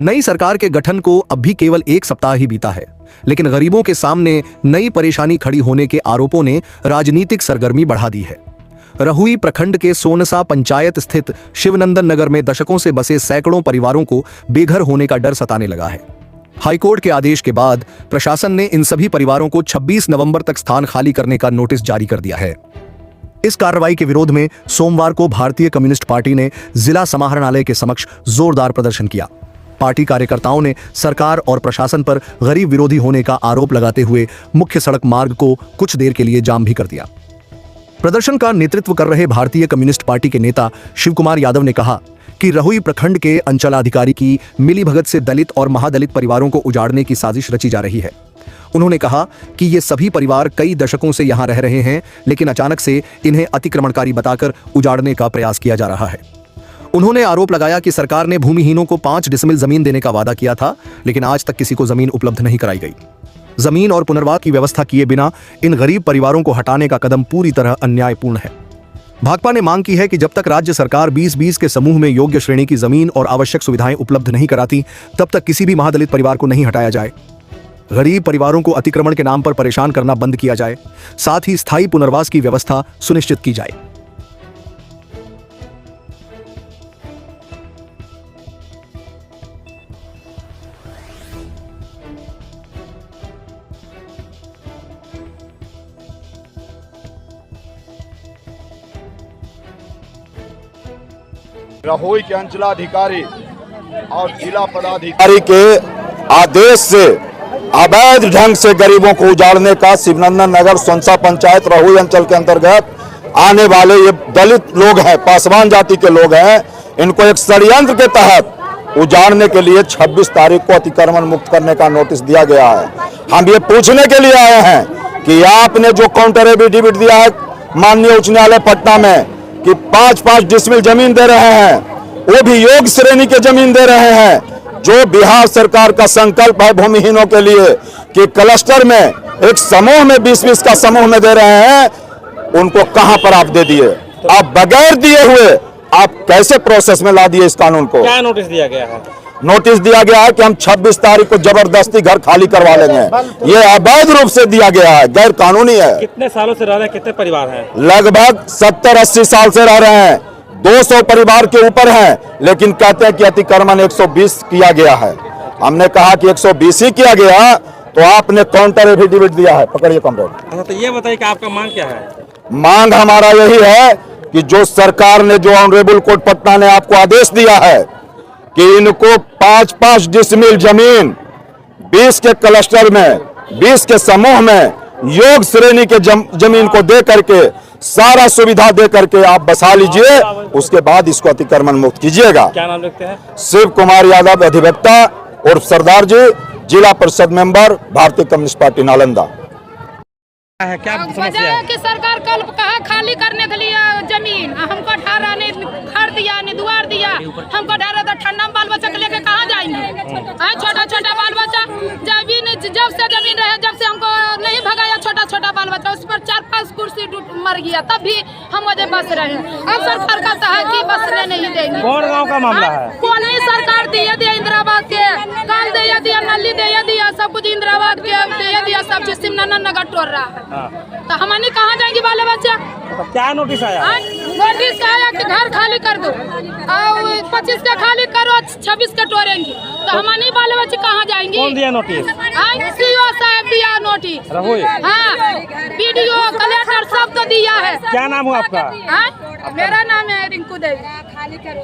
नई सरकार के गठन को अब भी केवल 1 सप्ताह ही बीता है, लेकिन गरीबों के सामने नई परेशानी खड़ी होने के आरोपों ने राजनीतिक सरगर्मी बढ़ा दी है। रहुई प्रखंड के सोनसा पंचायत स्थित शिवनंदन नगर में दशकों से बसे सैकड़ों परिवारों को बेघर होने का डर सताने लगा है। हाईकोर्ट के आदेश के बाद प्रशासन ने इन सभी परिवारों को 26 नवंबर तक स्थान खाली करने का नोटिस जारी कर दिया है। इस कार्रवाई के विरोध में सोमवार को भारतीय कम्युनिस्ट पार्टी ने जिला समाहरणालय के समक्ष जोरदार प्रदर्शन किया। पार्टी कार्यकर्ताओं ने सरकार और प्रशासन पर गरीब विरोधी होने का आरोप लगाते हुए मुख्य सड़क मार्ग को कुछ देर के लिए जाम भी कर दिया। प्रदर्शन का नेतृत्व कर रहे भारतीय कम्युनिस्ट पार्टी के नेता शिव कुमार यादव ने कहा कि रहुई प्रखंड के अंचलाधिकारी की मिलीभगत से दलित और महादलित परिवारों को उजाड़ने की साजिश रची जा रही है। उन्होंने कहा कि ये सभी परिवार कई दशकों से यहाँ रह रहे हैं, लेकिन अचानक से इन्हें अतिक्रमणकारी बताकर उजाड़ने का प्रयास किया जा रहा है। उन्होंने आरोप लगाया कि सरकार ने भूमिहीनों को 5 डिसमिल जमीन देने का वादा किया था, लेकिन आज तक किसी को जमीन उपलब्ध नहीं कराई गई। जमीन और पुनर्वास की व्यवस्था किए बिना इन गरीब परिवारों को हटाने का कदम पूरी तरह अन्यायपूर्ण है। भाकपा ने मांग की है कि जब तक राज्य सरकार 20-20 के समूह में योग्य श्रेणी की जमीन और आवश्यक सुविधाएं उपलब्ध नहीं कराती, तब तक किसी भी महादलित परिवार को नहीं हटाया जाए। गरीब परिवारों को अतिक्रमण के नाम पर परेशान करना बंद किया जाए, साथ ही स्थायी पुनर्वास की व्यवस्था सुनिश्चित की जाए। रहुई के अंचलाधिकारी और जिला पदाधिकारी के आदेश से अवैध ढंग से गरीबों को उजाड़ने का शिवनंदन नगर सोनसा पंचायत रहुई अंचल के अंतर्गत आने वाले ये दलित लोग हैं, पासवान जाति के लोग हैं, इनको एक षड्यंत्र के तहत उजाड़ने के लिए 26 तारीख को अतिक्रमण मुक्त करने का नोटिस दिया गया है। हम ये पूछने के लिए आए हैं कि आपने जो काउंटर एफिडेविट दिया है माननीय उच्च न्यायालय पटना में कि 5-5 डिसमिल जमीन दे रहे हैं, वो भी योग्य श्रेणी के जमीन दे रहे हैं, जो बिहार सरकार का संकल्प है भूमिहीनों के लिए कि क्लस्टर में एक समूह में 20-20 का समूह में दे रहे हैं, उनको कहां पर आप दे दिए? आप बगैर दिए हुए आप कैसे प्रोसेस में ला दिए इस कानून को? क्या नोटिस दिया गया है? नोटिस दिया गया है कि हम 26 तारीख को जबरदस्ती घर खाली करवा लेंगे। ये अवैध रूप से दिया गया है, गैर कानूनी है। कितने सालों से रह रहे हैं? कितने परिवार हैं? लगभग 70-80 साल से रह रहे हैं। 200 परिवार के ऊपर हैं, लेकिन कहते हैं कि अतिक्रमण 120 किया गया है। हमने कहा कि 120 ही किया गया, तो आपने काउंटर एफिडेविट दिया है। पकड़िए कॉमरेड। अच्छा, तो ये बताइए कि आपका मांग क्या है? मांग हमारा यही है कि जो सरकार ने, जो ऑनरेबल कोर्ट पटना ने आपको आदेश दिया है कि इनको 5-5 डिसमिल जमीन 20 के क्लस्टर में, 20 के समूह में योग्य श्रेणी के जमीन को दे करके, सारा सुविधा दे करके आप बसा लीजिए, उसके बाद इसको अतिक्रमण मुक्त कीजिएगा। क्या नाम रखते हैं? शिव कुमार यादव, अधिवक्ता और सरदार जी, जिला परिषद मेंबर, भारतीय कम्युनिस्ट पार्टी नालंदा। क्या समस्या है है? कि सरकार कल कहा खाली करने के लिए जमीन, हमको ढारा ने घर दिया, ने द्वार दिया, हमको ढारा तो ठंडा में बाल बच्चा के लेके कहाँ जाएंगे? छोटा छोटा बाल बच्चा, जब से जमीन रहे, जब से हमको नहीं भगाया छोटा छोटा बाल बच्चा, उस पर 4-5 कुर्सी मर गया, तब भी हम वजह बस रहे हैं। अब सरकार कहता है कि बसने नहीं देंगे। कौन गांव का मामला है? कौन ही सरकार दिया इंदिराबाद के, कल दिया नली दिया, सब कुछ इंदिराबाद के दिया, सब चीज शिवनंदन नगर टोल रहा है। तो हमने कहाँ जाएंगे बाले बच्चा? तो क्या नोटिस आया? नोटिस आया कि घर खाली कर दो, और 25 का खाली करो, 26 का टोरेंगे, तो हमारे बाले बच्चे कहाँ जाएंगे? कौन दिया नोटिस? सीओ साहब दिया नोटिस। रहुई? हाँ, वीडियो कलेक्टर सब तो दिया है। क्या नाम हुआ आपका? मेरा नाम है रिंकू देवी।